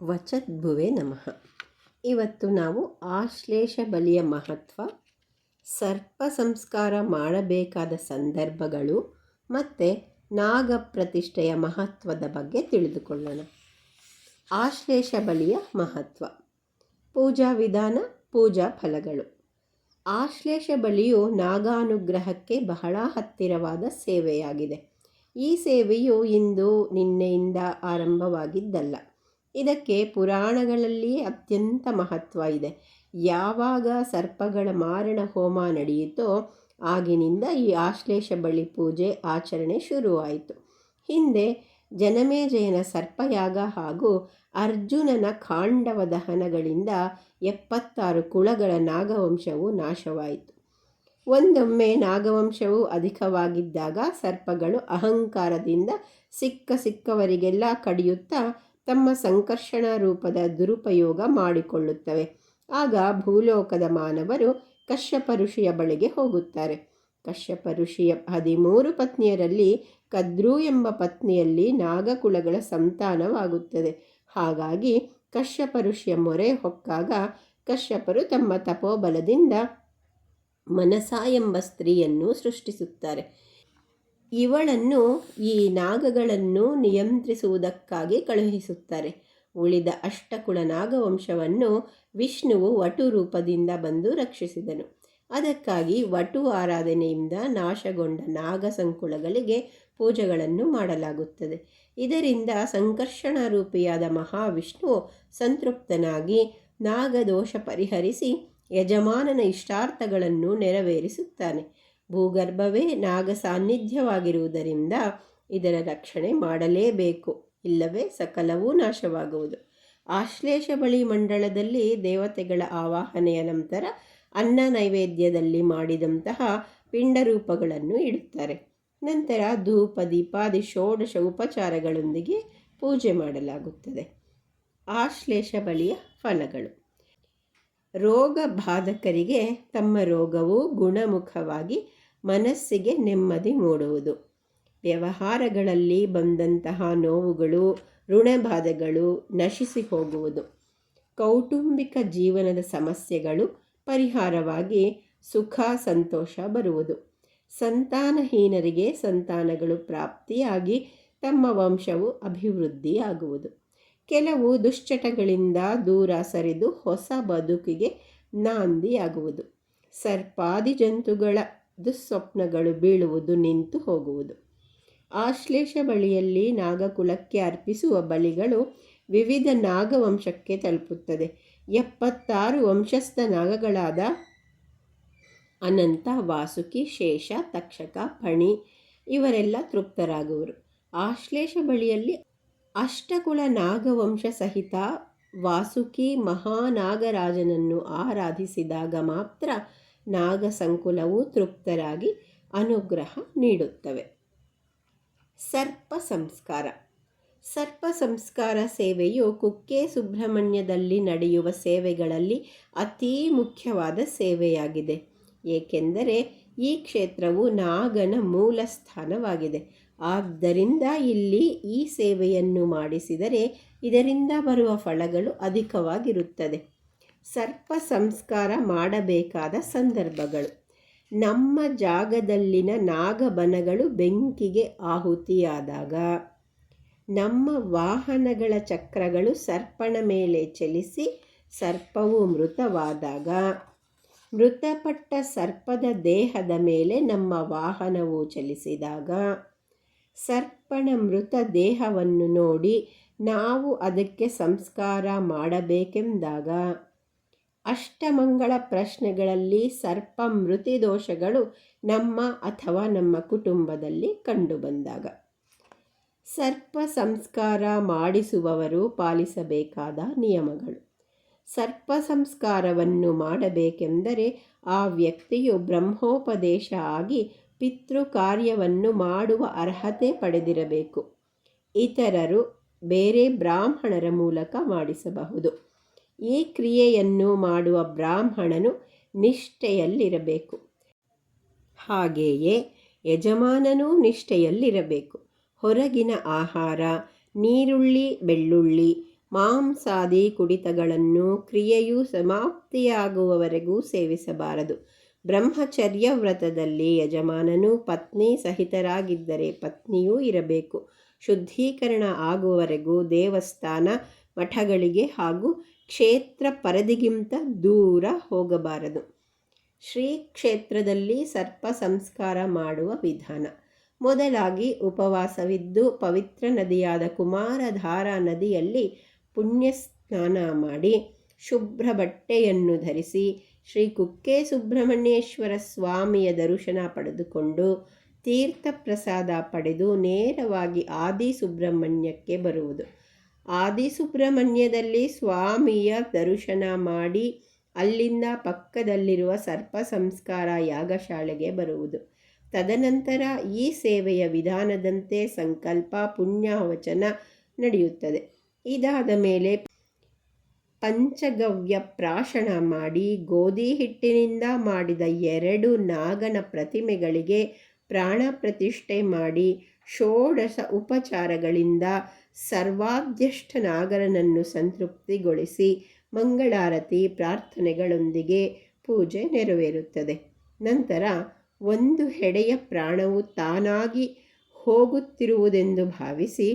ವಚದ್ಭುವೆ ನಮಃ. ಇವತ್ತು ನಾವು ಆಶ್ಲೇಷ ಬಲಿಯ ಮಹತ್ವ, ಸರ್ಪ ಸಂಸ್ಕಾರ ಮಾಡಬೇಕಾದ ಸಂದರ್ಭಗಳು ಮತ್ತು ನಾಗ ಪ್ರತಿಷ್ಠೆಯ ಮಹತ್ವದ ಬಗ್ಗೆ ತಿಳಿದುಕೊಳ್ಳೋಣ. ಆಶ್ಲೇಷ ಬಲಿಯ ಮಹತ್ವ, ಪೂಜಾ ವಿಧಾನ, ಪೂಜಾ ಫಲಗಳು. ಆಶ್ಲೇಷ ಬಲಿಯು ನಾಗಾನುಗ್ರಹಕ್ಕೆ ಬಹಳ ಹತ್ತಿರವಾದ ಸೇವೆಯಾಗಿದೆ. ಈ ಸೇವೆಯು ಇಂದು ನಿನ್ನೆಯಿಂದ ಆರಂಭವಾಗಿದ್ದಲ್ಲ. ಇದಕ್ಕೆ ಪುರಾಣಗಳಲ್ಲಿ ಅತ್ಯಂತ ಮಹತ್ವ ಇದೆ. ಯಾವಾಗ ಸರ್ಪಗಳ ಮಾರಣ ಹೋಮ ನಡೆಯಿತೋ ಆಗಿನಿಂದ ಈ ಆಶ್ಲೇಷ ಬಲಿ ಪೂಜೆ ಆಚರಣೆ ಶುರುವಾಯಿತು. ಹಿಂದೆ ಜನಮೇಜಯನ ಸರ್ಪಯಾಗ ಹಾಗೂ ಅರ್ಜುನನ ಖಾಂಡವ ದಹನಗಳಿಂದ 76 ಕುಳಗಳ ನಾಗವಂಶವು ನಾಶವಾಯಿತು. ಒಂದೊಮ್ಮೆ ನಾಗವಂಶವು ಅಧಿಕವಾಗಿದ್ದಾಗ ಸರ್ಪಗಳು ಅಹಂಕಾರದಿಂದ ಸಿಕ್ಕವರಿಗೆಲ್ಲ ಕಡಿಯುತ್ತಾ ತಮ್ಮ ಸಂಕರ್ಷಣ ರೂಪದ ದುರುಪಯೋಗ ಮಾಡಿಕೊಳ್ಳುತ್ತವೆ. ಆಗ ಭೂಲೋಕದ ಮಾನವರು ಕಶ್ಯಪ ಋಷಿಯ ಬಳಿಗೆ ಹೋಗುತ್ತಾರೆ. ಕಶ್ಯಪ ಋಷಿಯ 13 ಪತ್ನಿಯರಲ್ಲಿ ಕದ್ರು ಎಂಬ ಪತ್ನಿಯಲ್ಲಿ ನಾಗಕುಲಗಳ ಸಂತಾನವಾಗುತ್ತದೆ. ಹಾಗಾಗಿ ಕಶ್ಯಪ ಋಷಿಯ ಮೊರೆ ಹೊಕ್ಕಾಗ ಕಶ್ಯಪರು ತಮ್ಮ ತಪೋಬಲದಿಂದ ಮನಸ ಎಂಬ ಸ್ತ್ರೀಯನ್ನು ಸೃಷ್ಟಿಸುತ್ತಾರೆ. ಇವಳನ್ನು ಈ ನಾಗಗಳನ್ನು ನಿಯಂತ್ರಿಸುವುದಕ್ಕಾಗಿ ಕಳುಹಿಸುತ್ತಾರೆ. ಉಳಿದ ಅಷ್ಟಕುಳ ನಾಗವಂಶವನ್ನು ವಿಷ್ಣುವು ವಟು ರೂಪದಿಂದ ಬಂದು ರಕ್ಷಿಸಿದನು. ಅದಕ್ಕಾಗಿ ವಟು ಆರಾಧನೆಯಿಂದ ನಾಶಗೊಂಡ ನಾಗ ಸಂಕುಲಗಳಿಗೆ ಪೂಜೆಗಳನ್ನು ಮಾಡಲಾಗುತ್ತದೆ. ಇದರಿಂದ ಸಂಕರ್ಷಣ ರೂಪಿಯಾದ ಮಹಾವಿಷ್ಣು ಸಂತೃಪ್ತನಾಗಿ ನಾಗದೋಷ ಪರಿಹರಿಸಿ ಯಜಮಾನನ ಇಷ್ಟಾರ್ಥಗಳನ್ನು ನೆರವೇರಿಸುತ್ತಾನೆ. ಭೂಗರ್ಭವೇ ನಾಗ ಸಾನ್ನಿಧ್ಯವಾಗಿರುವುದರಿಂದ ಇದರ ರಕ್ಷಣೆ ಮಾಡಲೇಬೇಕು, ಇಲ್ಲವೇ ಸಕಲವೂ ನಾಶವಾಗುವುದು. ಆಶ್ಲೇಷ ಬಲಿ ಮಂಡಳದಲ್ಲಿ ದೇವತೆಗಳ ಆವಾಹನೆಯ ನಂತರ ಅನ್ನ ನೈವೇದ್ಯದಲ್ಲಿ ಮಾಡಿದಂತಹ ಪಿಂಡರೂಪಗಳನ್ನು ಇಡುತ್ತಾರೆ. ನಂತರ ಧೂಪ ದೀಪಾದಿ ಷೋಡಶ ಉಪಚಾರಗಳೊಂದಿಗೆ ಪೂಜೆ ಮಾಡಲಾಗುತ್ತದೆ. ಆಶ್ಲೇಷ ಬಲಿಯ ಫಲಗಳು. ರೋಗ ಬಾಧಕರಿಗೆ ತಮ್ಮ ರೋಗವು ಗುಣಮುಖವಾಗಿ ಮನಸ್ಸಿಗೆ ನೆಮ್ಮದಿ ಮೂಡುವುದು. ವ್ಯವಹಾರಗಳಲ್ಲಿ ಬಂದಂತಹ ನೋವುಗಳು, ಋಣಬಾಧೆಗಳು ನಶಿಸಿ ಹೋಗುವುದು. ಕೌಟುಂಬಿಕ ಜೀವನದ ಸಮಸ್ಯೆಗಳು ಪರಿಹಾರವಾಗಿ ಸುಖ ಸಂತೋಷ ಬರುವುದು. ಸಂತಾನಹೀನರಿಗೆ ಸಂತಾನಗಳು ಪ್ರಾಪ್ತಿಯಾಗಿ ತಮ್ಮ ವಂಶವು ಅಭಿವೃದ್ಧಿಯಾಗುವುದು. ಕೆಲವು ದುಶ್ಚಟಗಳಿಂದ ದೂರ ಸರಿದು ಹೊಸ ಬದುಕಿಗೆ ನಾಂದಿಯಾಗುವುದು. ಸರ್ಪಾದಿ ಜಂತುಗಳ ದುಸ್ವಪ್ನಗಳು ಬೀಳುವುದು ನಿಂತು ಹೋಗುವುದು. ಆಶ್ಲೇಷ ಬಲಿಯಲ್ಲಿ ನಾಗಕುಲಕ್ಕೆ ಅರ್ಪಿಸುವ ಬಲಿಗಳು ವಿವಿಧ ನಾಗವಂಶಕ್ಕೆ ತಲುಪುತ್ತದೆ. 76 ವಂಶಸ್ಥ ನಾಗಗಳಾದ ಅನಂತ, ವಾಸುಕಿ, ಶೇಷ, ತಕ್ಷಕ, ಫಣಿ ಇವರೆಲ್ಲ ತೃಪ್ತರಾಗುವರು. ಆಶ್ಲೇಷ ಬಲಿಯಲ್ಲಿ ಅಷ್ಟಕುಳ ನಾಗವಂಶ ಸಹಿತ ವಾಸುಕಿ ಮಹಾನಾಗರಾಜನನ್ನು ಆರಾಧಿಸಿದಾಗ ಮಾತ್ರ ನಾಗ ಸಂಕುಲವು ತೃಪ್ತರಾಗಿ ಅನುಗ್ರಹ ನೀಡುತ್ತವೆ. ಸರ್ಪ ಸಂಸ್ಕಾರ. ಸರ್ಪ ಸಂಸ್ಕಾರ ಸೇವೆಯು ಕುಕ್ಕೆ ಸುಬ್ರಹ್ಮಣ್ಯದಲ್ಲಿ ನಡೆಯುವ ಸೇವೆಗಳಲ್ಲಿ ಅತೀ ಮುಖ್ಯವಾದ ಸೇವೆಯಾಗಿದೆ. ಏಕೆಂದರೆ ಈ ಕ್ಷೇತ್ರವು ನಾಗನ ಮೂಲ ಸ್ಥಾನವಾಗಿದೆ. ಆದ್ದರಿಂದ ಇಲ್ಲಿ ಈ ಸೇವೆಯನ್ನು ಮಾಡಿಸಿದರೆ ಇದರಿಂದ ಬರುವ ಫಲಗಳು ಅಧಿಕವಾಗಿರುತ್ತದೆ. ಸರ್ಪ ಸಂಸ್ಕಾರ ಮಾಡಬೇಕಾದ ಸಂದರ್ಭಗಳು. ನಮ್ಮ ಜಾಗದಲ್ಲಿನ ನಾಗಬನಗಳು ಬೆಂಕಿಗೆ ಆಹುತಿಯಾದಾಗ, ನಮ್ಮ ವಾಹನಗಳ ಚಕ್ರಗಳು ಸರ್ಪನ ಮೇಲೆ ಚಲಿಸಿ ಸರ್ಪವು ಮೃತವಾದಾಗ, ಮೃತಪಟ್ಟ ಸರ್ಪದ ದೇಹದ ಮೇಲೆ ನಮ್ಮ ವಾಹನವು ಚಲಿಸಿದಾಗ, ಸರ್ಪನ ಮೃತ ದೇಹವನ್ನು ನೋಡಿ ನಾವು ಅದಕ್ಕೆ ಸಂಸ್ಕಾರ ಮಾಡಬೇಕೆಂದಾಗ, ಅಷ್ಟಮಂಗಳ ಪ್ರಶ್ನೆಗಳಲ್ಲಿ ಸರ್ಪ ಮೃತಿ ದೋಷಗಳು ನಮ್ಮ ಅಥವಾ ನಮ್ಮ ಕುಟುಂಬದಲ್ಲಿ ಕಂಡುಬಂದಾಗ, ಸರ್ಪ ಸಂಸ್ಕಾರ ಮಾಡಿಸುವವರು ಪಾಲಿಸಬೇಕಾದ ನಿಯಮಗಳು. ಸರ್ಪ ಸಂಸ್ಕಾರವನ್ನು ಮಾಡಬೇಕೆಂದರೆ ಆ ವ್ಯಕ್ತಿಯು ಬ್ರಹ್ಮೋಪದೇಶ ಆಗಿ ಪಿತೃ ಕಾರ್ಯವನ್ನು ಮಾಡುವ ಅರ್ಹತೆ ಪಡೆದಿರಬೇಕು. ಇತರರು ಬೇರೆ ಬ್ರಾಹ್ಮಣರ ಮೂಲಕ ಮಾಡಿಸಬಹುದು. ಈ ಕ್ರಿಯೆಯನ್ನು ಮಾಡುವ ಬ್ರಾಹ್ಮಣನು ನಿಷ್ಠೆಯಲ್ಲಿರಬೇಕು. ಹಾಗೆಯೇ ಯಜಮಾನನೂ ನಿಷ್ಠೆಯಲ್ಲಿರಬೇಕು. ಹೊರಗಿನ ಆಹಾರ, ನೀರುಳ್ಳಿ, ಬೆಳ್ಳುಳ್ಳಿ, ಮಾಂಸಾದಿ ಕುಡಿತಗಳನ್ನು ಕ್ರಿಯೆಯು ಸಮಾಪ್ತಿಯಾಗುವವರೆಗೂ ಸೇವಿಸಬಾರದು. ಬ್ರಹ್ಮಚರ್ಯ ವ್ರತದಲ್ಲಿ ಯಜಮಾನನು ಪತ್ನಿ ಸಹಿತರಾಗಿದ್ದರೆ ಪತ್ನಿಯೂ ಇರಬೇಕು. ಶುದ್ಧೀಕರಣ ಆಗುವವರೆಗೂ ದೇವಸ್ಥಾನ, ಮಠಗಳಿಗೆ ಹಾಗೂ ಕ್ಷೇತ್ರ ಪರದಿಗಿಂತ ದೂರ ಹೋಗಬಾರದು. ಶ್ರೀ ಕ್ಷೇತ್ರದಲ್ಲಿ ಸರ್ಪ ಸಂಸ್ಕಾರ ಮಾಡುವ ವಿಧಾನ. ಮೊದಲಾಗಿ ಉಪವಾಸವಿದ್ದು ಪವಿತ್ರ ನದಿಯಾದ ಕುಮಾರಧಾರಾ ನದಿಯಲ್ಲಿ ಪುಣ್ಯ ಸ್ನಾನ ಮಾಡಿ ಶುಭ್ರ ಬಟ್ಟೆಯನ್ನು ಧರಿಸಿ ಶ್ರೀ ಕುಕ್ಕೆ ಸುಬ್ರಹ್ಮಣ್ಯೇಶ್ವರ ಸ್ವಾಮಿಯ ದರ್ಶನ ಪಡೆದುಕೊಂಡು ತೀರ್ಥ ಪ್ರಸಾದ ಪಡೆದು ನೇರವಾಗಿ ಆದಿ ಸುಬ್ರಹ್ಮಣ್ಯಕ್ಕೆ ಬರುವುದು. ಆದಿ ಸುಬ್ರಹ್ಮಣ್ಯದಲ್ಲಿ ಸ್ವಾಮಿಯ ದರ್ಶನ ಮಾಡಿ ಅಲ್ಲಿಂದ ಪಕ್ಕದಲ್ಲಿರುವ ಸರ್ಪ ಸಂಸ್ಕಾರ ಯಾಗಶಾಲೆಗೆ ಬರುವುದು. ತದನಂತರ ಈ ಸೇವೆಯ ವಿಧಾನದಂತೆ ಸಂಕಲ್ಪ ಪುಣ್ಯಾವಚನ ನಡೆಯುತ್ತದೆ. ಇದಾದ ಮೇಲೆ ಪಂಚಗವ್ಯ ಪ್ರಾಶನ ಮಾಡಿ ಗೋಧಿ ಹಿಟ್ಟಿನಿಂದ ಮಾಡಿದ 2 ನಾಗನ ಪ್ರತಿಮೆಗಳಿಗೆ ಪ್ರಾಣ ಪ್ರತಿಷ್ಠೆ ಮಾಡಿ ಷೋಡಶ ಉಪಚಾರಗಳಿಂದ ಸರ್ವಾಧ್ಯಷ್ಟ ನಾಗರನನ್ನು ಸಂತೃಪ್ತಿಗೊಳಿಸಿ ಮಂಗಳಾರತಿ ಪ್ರಾರ್ಥನೆಗಳೊಂದಿಗೆ ಪೂಜೆ ನೆರವೇರುತ್ತದೆ. ನಂತರ ಒಂದು ಹೆಡೆಯ ಪ್ರಾಣವು ತಾನಾಗಿ ಹೋಗುತ್ತಿರುವುದೆಂದು ಭಾವಿಸಿ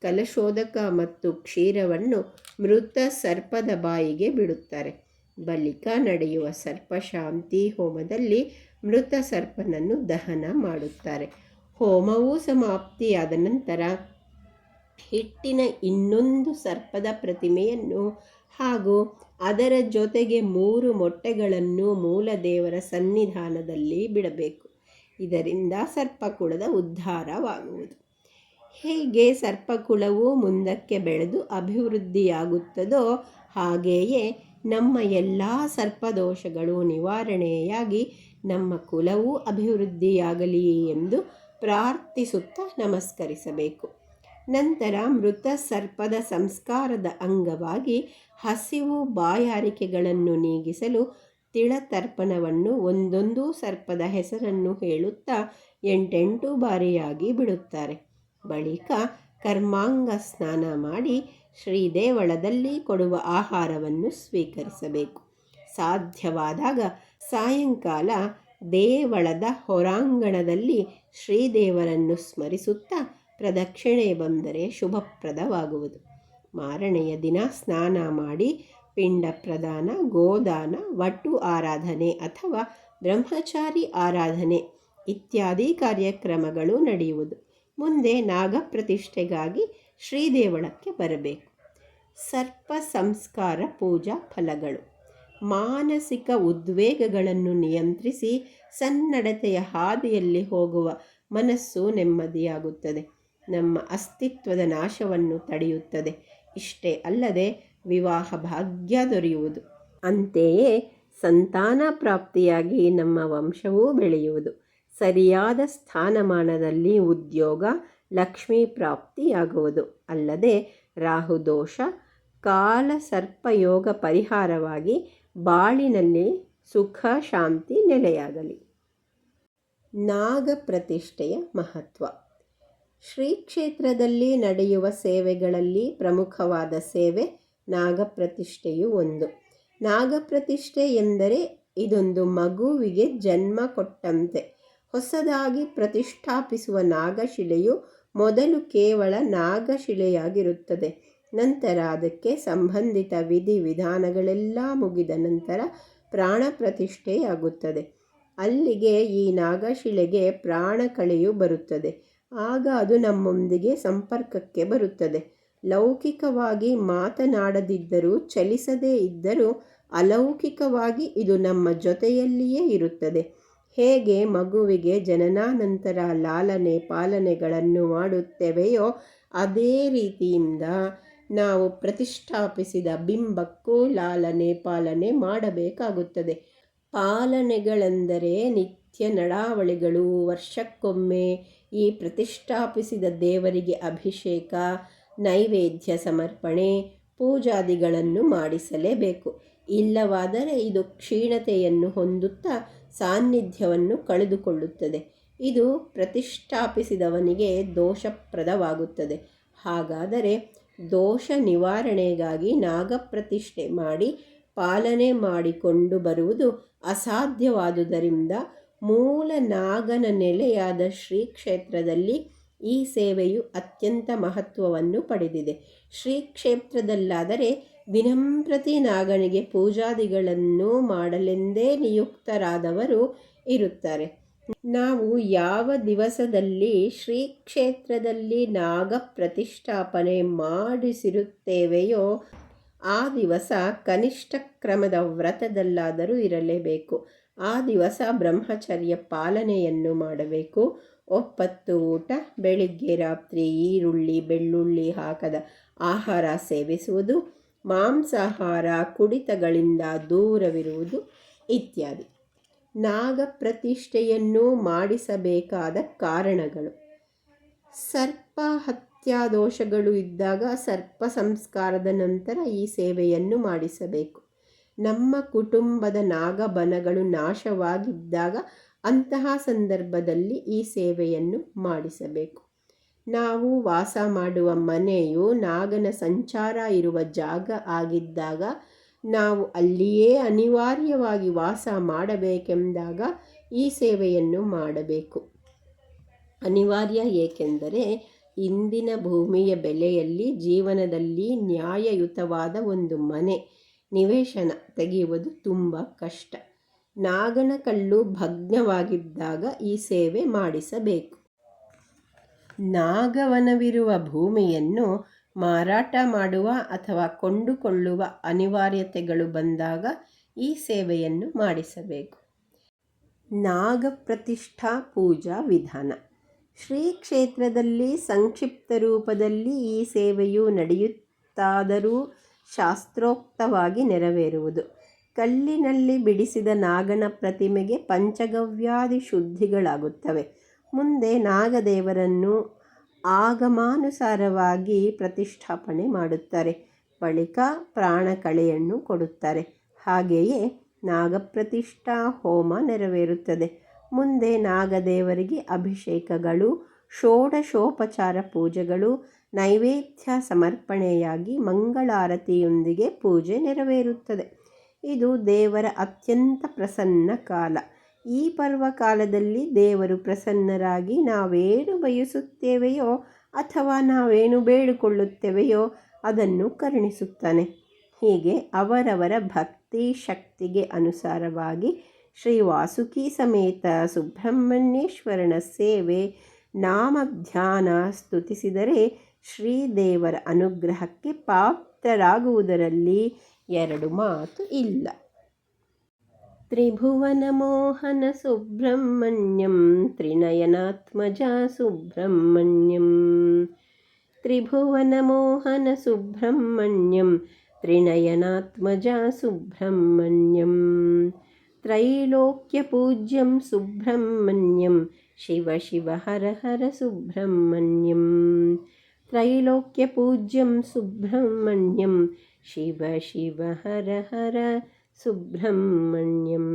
ಕಲಶೋದಕ ಮತ್ತು ಕ್ಷೀರವನ್ನು ಮೃತ ಸರ್ಪದ ಬಾಯಿಗೆ ಬಿಡುತ್ತಾರೆ. ಬಳಿಕ ನಡೆಯುವ ಸರ್ಪಶಾಂತಿ ಹೋಮದಲ್ಲಿ ಮೃತ ಸರ್ಪನನ್ನು ದಹನ ಮಾಡುತ್ತಾರೆ. ಹೋಮವು ಸಮಾಪ್ತಿಯಾದ ನಂತರ ಹಿಟ್ಟಿನ ಇನ್ನೊಂದು ಸರ್ಪದ ಪ್ರತಿಮೆಯನ್ನು ಹಾಗೂ ಅದರ ಜೊತೆಗೆ 3 ಮೊಟ್ಟೆಗಳನ್ನು ಮೂಲ ದೇವರ ಸನ್ನಿಧಾನದಲ್ಲಿ ಬಿಡಬೇಕು. ಇದರಿಂದ ಸರ್ಪಕುಳದ ಉದ್ಧಾರವಾಗುವುದು. ಹೇಗೆ ಸರ್ಪಕುಳವು ಮುಂದಕ್ಕೆ ಬೆಳೆದು ಅಭಿವೃದ್ಧಿಯಾಗುತ್ತದೋ ಹಾಗೆಯೇ ನಮ್ಮ ಎಲ್ಲ ಸರ್ಪದೋಷಗಳು ನಿವಾರಣೆಯಾಗಿ ನಮ್ಮ ಕುಲವೂ ಅಭಿವೃದ್ಧಿಯಾಗಲಿ ಎಂದು ಪ್ರಾರ್ಥಿಸುತ್ತಾ ನಮಸ್ಕರಿಸಬೇಕು. ನಂತರ ಮೃತ ಸರ್ಪದ ಸಂಸ್ಕಾರದ ಅಂಗವಾಗಿ ಹಸಿವು ಬಾಯಾರಿಕೆಗಳನ್ನು ನೀಗಿಸಲು ತಿಳತರ್ಪಣವನ್ನು ಒಂದೊಂದು ಸರ್ಪದ ಹೆಸರನ್ನು ಹೇಳುತ್ತಾ 8 ಬಾರಿಯಾಗಿ ಬಿಡುತ್ತಾರೆ. ಬಳಿಕ ಕರ್ಮಾಂಗ ಸ್ನಾನ ಮಾಡಿ ಶ್ರೀದೇವಳದಲ್ಲಿ ಕೊಡುವ ಆಹಾರವನ್ನು ಸ್ವೀಕರಿಸಬೇಕು. ಸಾಧ್ಯವಾದಾಗ ಸಾಯಂಕಾಲ ದೇವಳದ ಹೊರಾಂಗಣದಲ್ಲಿ ಶ್ರೀದೇವರನ್ನು ಸ್ಮರಿಸುತ್ತಾ ಪ್ರದಕ್ಷಿಣೆ ಬಂದರೆ ಶುಭಪ್ರದವಾಗುವುದು. ಮಾರನೆಯ ದಿನ ಸ್ನಾನ ಮಾಡಿ ಪಿಂಡ ಪ್ರದಾನ, ಗೋದಾನ, ವಟು ಆರಾಧನೆ ಅಥವಾ ಬ್ರಹ್ಮಚಾರಿ ಆರಾಧನೆ ಇತ್ಯಾದಿ ಕಾರ್ಯಕ್ರಮಗಳು ನಡೆಯುವುದು. ಮುಂದೆ ನಾಗಪ್ರತಿಷ್ಠೆಗಾಗಿ ಶ್ರೀದೇವಳಕ್ಕೆ ಬರಬೇಕು. ಸರ್ಪ ಸಂಸ್ಕಾರ ಪೂಜಾ ಫಲಗಳು. ಮಾನಸಿಕ ಉದ್ವೇಗಗಳನ್ನು ನಿಯಂತ್ರಿಸಿ ಸನ್ನಡತೆಯ ಹಾದಿಯಲ್ಲಿ ಹೋಗುವ ಮನಸ್ಸು ನೆಮ್ಮದಿಯಾಗುತ್ತದೆ. ನಮ್ಮ ಅಸ್ತಿತ್ವದ ನಾಶವನ್ನು ತಡೆಯುತ್ತದೆ. ಇಷ್ಟೇ ಅಲ್ಲದೆ ವಿವಾಹ ಭಾಗ್ಯ ದೊರೆಯುವುದು. ಅಂತೆಯೇ ಸಂತಾನ ಪ್ರಾಪ್ತಿಯಾಗಿ ನಮ್ಮ ವಂಶವೂ ಬೆಳೆಯುವುದು. ಸರಿಯಾದ ಸ್ಥಾನಮಾನದಲ್ಲಿ ಉದ್ಯೋಗ, ಲಕ್ಷ್ಮೀ ಪ್ರಾಪ್ತಿಯಾಗುವುದು. ಅಲ್ಲದೆ ರಾಹುದೋಷ, ಕಾಲ ಸರ್ಪಯೋಗ ಪರಿಹಾರವಾಗಿ ಬಾಳಿನಲ್ಲಿ ಸುಖ ಶಾಂತಿ ನೆಲೆಯಾಗಲಿ. ನಾಗ ಪ್ರತಿಷ್ಠೆಯ ಮಹತ್ವ. ಶ್ರೀ ಕ್ಷೇತ್ರದಲ್ಲಿ ನಡೆಯುವ ಸೇವೆಗಳಲ್ಲಿ ಪ್ರಮುಖವಾದ ಸೇವೆ ನಾಗಪ್ರತಿಷ್ಠೆಯು ಒಂದು. ನಾಗಪ್ರತಿಷ್ಠೆ ಎಂದರೆ ಇದೊಂದು ಮಗುವಿಗೆ ಜನ್ಮ ಕೊಟ್ಟಂತೆ. ಹೊಸದಾಗಿ ಪ್ರತಿಷ್ಠಾಪಿಸುವ ನಾಗಶಿಲೆಯು ಮೊದಲು ಕೇವಲ ನಾಗಶಿಲೆಯಾಗಿರುತ್ತದೆ. ನಂತರ ಅದಕ್ಕೆ ಸಂಬಂಧಿತ ವಿಧಿ ವಿಧಾನಗಳೆಲ್ಲ ಮುಗಿದ ನಂತರ ಪ್ರಾಣ ಪ್ರತಿಷ್ಠೆಯಾಗುತ್ತದೆ. ಅಲ್ಲಿಗೆ ಈ ನಾಗಶಿಲೆಗೆ ಪ್ರಾಣ ಕಳೆಯು ಬರುತ್ತದೆ. ಆಗ ಅದು ನಮ್ಮೊಂದಿಗೆ ಸಂಪರ್ಕಕ್ಕೆ ಬರುತ್ತದೆ. ಲೌಕಿಕವಾಗಿ ಮಾತನಾಡದಿದ್ದರೂ ಚಲಿಸದೇ ಇದ್ದರೂ ಅಲೌಕಿಕವಾಗಿ ಇದು ನಮ್ಮ ಜೊತೆಯಲ್ಲಿಯೇ ಇರುತ್ತದೆ. ಹೇಗೆ ಮಗುವಿಗೆ ಜನನಾನಂತರ ಲಾಲನೆ ಪಾಲನೆಗಳನ್ನು ಮಾಡುತ್ತೇವೆಯೋ ಅದೇ ರೀತಿಯಿಂದ ನಾವು ಪ್ರತಿಷ್ಠಾಪಿಸಿದ ಬಿಂಬಕ್ಕೂ ಲಾಲನೆ ಪಾಲನೆ ಮಾಡಬೇಕಾಗುತ್ತದೆ. ಪಾಲನೆಗಳೆಂದರೆ ನಿತ್ಯ ನಡಾವಳಿಗಳು. ವರ್ಷಕ್ಕೊಮ್ಮೆ ಈ ಪ್ರತಿಷ್ಠಾಪಿಸಿದ ದೇವರಿಗೆ ಅಭಿಷೇಕ, ನೈವೇದ್ಯ ಸಮರ್ಪಣೆ, ಪೂಜಾದಿಗಳನ್ನು ಮಾಡಿಸಲೇಬೇಕು. ಇಲ್ಲವಾದರೆ ಇದು ಕ್ಷೀಣತೆಯನ್ನು ಹೊಂದುತ್ತಾ ಸಾನ್ನಿಧ್ಯವನ್ನು ಕಳೆದುಕೊಳ್ಳುತ್ತದೆ. ಇದು ಪ್ರತಿಷ್ಠಾಪಿಸಿದವನಿಗೆ ದೋಷಪ್ರದವಾಗುತ್ತದೆ. ಹಾಗಾದರೆ ದೋಷ ನಿವಾರಣೆಗಾಗಿ ನಾಗಪ್ರತಿಷ್ಠೆ ಮಾಡಿ ಪಾಲನೆ ಮಾಡಿಕೊಂಡು ಬರುವುದು ಅಸಾಧ್ಯವಾದುದರಿಂದ ಮೂಲ ನಾಗನ ನೆಲೆಯಾದ ಶ್ರೀ ಕ್ಷೇತ್ರದಲ್ಲಿ ಈ ಸೇವೆಯು ಅತ್ಯಂತ ಮಹತ್ವವನ್ನು ಪಡೆದಿದೆ. ಶ್ರೀ ಕ್ಷೇತ್ರದಲ್ಲಾದರೆ ದಿನಂಪ್ರತಿ ನಾಗನಿಗೆ ಪೂಜಾದಿಗಳನ್ನು ಮಾಡಲೆಂದೇ ನಿಯುಕ್ತರಾದವರು ಇರುತ್ತಾರೆ. ನಾವು ಯಾವ ದಿವಸದಲ್ಲಿ ಶ್ರೀ ಕ್ಷೇತ್ರದಲ್ಲಿ ನಾಗ ಪ್ರತಿಷ್ಠಾಪನೆ ಮಾಡಿಸಿರುತ್ತೇವೆಯೋ ಆ ದಿವಸ ಕನಿಷ್ಠ ಕ್ರಮದ ವ್ರತದಲ್ಲಾದರೂ ಇರಲೇಬೇಕು. ಆ ದಿವಸ ಬ್ರಹ್ಮಚರ್ಯ ಪಾಲನೆಯನ್ನು ಮಾಡಬೇಕು. ಒಪ್ಪತ್ತು ಊಟ, ಬೆಳಿಗ್ಗೆ ರಾತ್ರಿ ಈರುಳ್ಳಿ ಬೆಳ್ಳುಳ್ಳಿ ಹಾಕದ ಆಹಾರ ಸೇವಿಸುವುದು, ಮಾಂಸಾಹಾರ ಕುಡಿತಗಳಿಂದ ದೂರವಿರುವುದು ಇತ್ಯಾದಿ. ನಾಗ ಪ್ರತಿಷ್ಠೆಯನ್ನು ಮಾಡಿಸಬೇಕಾದ ಕಾರಣಗಳು: ಸರ್ಪ ಹತ್ಯಾದೋಷಗಳು ಇದ್ದಾಗ ಸರ್ಪ ಸಂಸ್ಕಾರದ ನಂತರ ಈ ಸೇವೆಯನ್ನು ಮಾಡಿಸಬೇಕು. ನಮ್ಮ ಕುಟುಂಬದ ನಾಗಬನಗಳು ನಾಶವಾಗಿದ್ದಾಗ ಅಂತಹ ಸಂದರ್ಭದಲ್ಲಿ ಈ ಸೇವೆಯನ್ನು ಮಾಡಿಸಬೇಕು. ನಾವು ವಾಸ ಮಾಡುವ ಮನೆಯು ನಾಗನ ಸಂಚಾರ ಇರುವ ಜಾಗ ಆಗಿದ್ದಾಗ ನಾವು ಅಲ್ಲಿಯೇ ಅನಿವಾರ್ಯವಾಗಿ ವಾಸ ಮಾಡಬೇಕೆಂದಾಗ ಈ ಸೇವೆಯನ್ನು ಮಾಡಬೇಕು. ಅನಿವಾರ್ಯ ಏಕೆಂದರೆ ಇಂದಿನ ಭೂಮಿಯ ಬೆಲೆಯಲ್ಲಿ ಜೀವನದಲ್ಲಿ ನ್ಯಾಯಯುತವಾದ ಒಂದು ಮನೆ ನಿವೇಶನ ತೆಗೆಯುವುದು ತುಂಬ ಕಷ್ಟ. ನಾಗನ ಕಲ್ಲು ಭಗ್ನವಾಗಿದ್ದಾಗ ಈ ಸೇವೆ ಮಾಡಿಸಬೇಕು. ನಾಗವನವಿರುವ ಭೂಮಿಯನ್ನು ಮಾರಾಟ ಮಾಡುವ ಅಥವಾ ಕೊಂಡುಕೊಳ್ಳುವ ಅನಿವಾರ್ಯತೆಗಳು ಬಂದಾಗ ಈ ಸೇವೆಯನ್ನು ಮಾಡಿಸಬೇಕು. ನಾಗ ಪ್ರತಿಷ್ಠಾ ಪೂಜಾ ವಿಧಾನ: ಶ್ರೀ ಕ್ಷೇತ್ರದಲ್ಲಿ ಸಂಕ್ಷಿಪ್ತ ರೂಪದಲ್ಲಿ ಈ ಸೇವೆಯು ನಡೆಯುತ್ತಾದರೂ ಶಾಸ್ತ್ರೋಕ್ತವಾಗಿ ನೆರವೇರುವುದು. ಕಲ್ಲಿನಲ್ಲಿ ಬಿಡಿಸಿದ ನಾಗನ ಪ್ರತಿಮೆಗೆ ಪಂಚಗವ್ಯಾದಿ ಶುದ್ಧಿಗಳಾಗುತ್ತವೆ. ಮುಂದೆ ನಾಗದೇವರನ್ನು ಆಗಮಾನುಸಾರವಾಗಿ ಪ್ರತಿಷ್ಠಾಪನೆ ಮಾಡುತ್ತಾರೆ. ಬಳಿಕ ಪ್ರಾಣಕಳೆಯನ್ನು ಕೊಡುತ್ತಾರೆ. ಹಾಗೆಯೇ ನಾಗಪ್ರತಿಷ್ಠಾ ಹೋಮ ನೆರವೇರುತ್ತದೆ. ಮುಂದೆ ನಾಗದೇವರಿಗೆ ಅಭಿಷೇಕಗಳು, ಷೋಡಶೋಪಚಾರ ಪೂಜೆಗಳು, ನೈವೇದ್ಯ ಸಮರ್ಪಣೆಯಾಗಿ ಮಂಗಳಾರತಿಯೊಂದಿಗೆ ಪೂಜೆ ನೆರವೇರುತ್ತದೆ. ಇದು ದೇವರ ಅತ್ಯಂತ ಪ್ರಸನ್ನ ಕಾಲ. ಈ ಪರ್ವಕಾಲದಲ್ಲಿ ದೇವರು ಪ್ರಸನ್ನರಾಗಿ ನಾವೇನು ಬಯಸುತ್ತೇವೆಯೋ ಅಥವಾ ನಾವೇನು ಬೇಡಿಕೊಳ್ಳುತ್ತೇವೆಯೋ ಅದನ್ನು ಕರುಣಿಸುತ್ತಾನೆ. ಹೀಗೆ ಅವರವರ ಭಕ್ತಿ ಶಕ್ತಿಗೆ ಅನುಸಾರವಾಗಿ ಶ್ರೀ ವಾಸುಕಿ ಸಮೇತ ಸುಬ್ರಹ್ಮಣ್ಯೇಶ್ವರನ ಸೇವೆ, ನಾಮಧ್ಯಾನ ಸ್ತುತಿಸಿದರೆ ಶ್ರೀದೇವರ ಅನುಗ್ರಹಕ್ಕೆ ಪಾತ್ರರಾಗುವುದರಲ್ಲಿ ಎರಡು ಮಾತು ಇಲ್ಲ. ತ್ರಿಭುವನ ಮೋಹನ ಸುಬ್ರಹ್ಮಣ್ಯಂ ತ್ರಿನಯನಾತ್ಮಜ ಸುಬ್ರಹ್ಮಣ್ಯಂ. ತ್ರಿಭುವನ ಮೋಹನ ಸುಬ್ರಹ್ಮಣ್ಯಂ ತ್ರಿನಯನಾತ್ಮಜ ಸುಬ್ರಹ್ಮಣ್ಯಂ. ತ್ರೈಲೋಕ್ಯ ಪೂಜ್ಯಂ ಸುಬ್ರಹ್ಮಣ್ಯಂ ಶಿವ ಶಿವ ಹರ ಹರ ಸುಬ್ರಹ್ಮಣ್ಯಂ. ತ್ರೈಲೋಕ್ಯ ಪೂಜ್ಯಂ ಸುಬ್ರಹ್ಮಣ್ಯಂ ಶಿವ ಶಿವ ಹರ ಹರ ಸುಬ್ರಹ್ಮಣ್ಯಂ.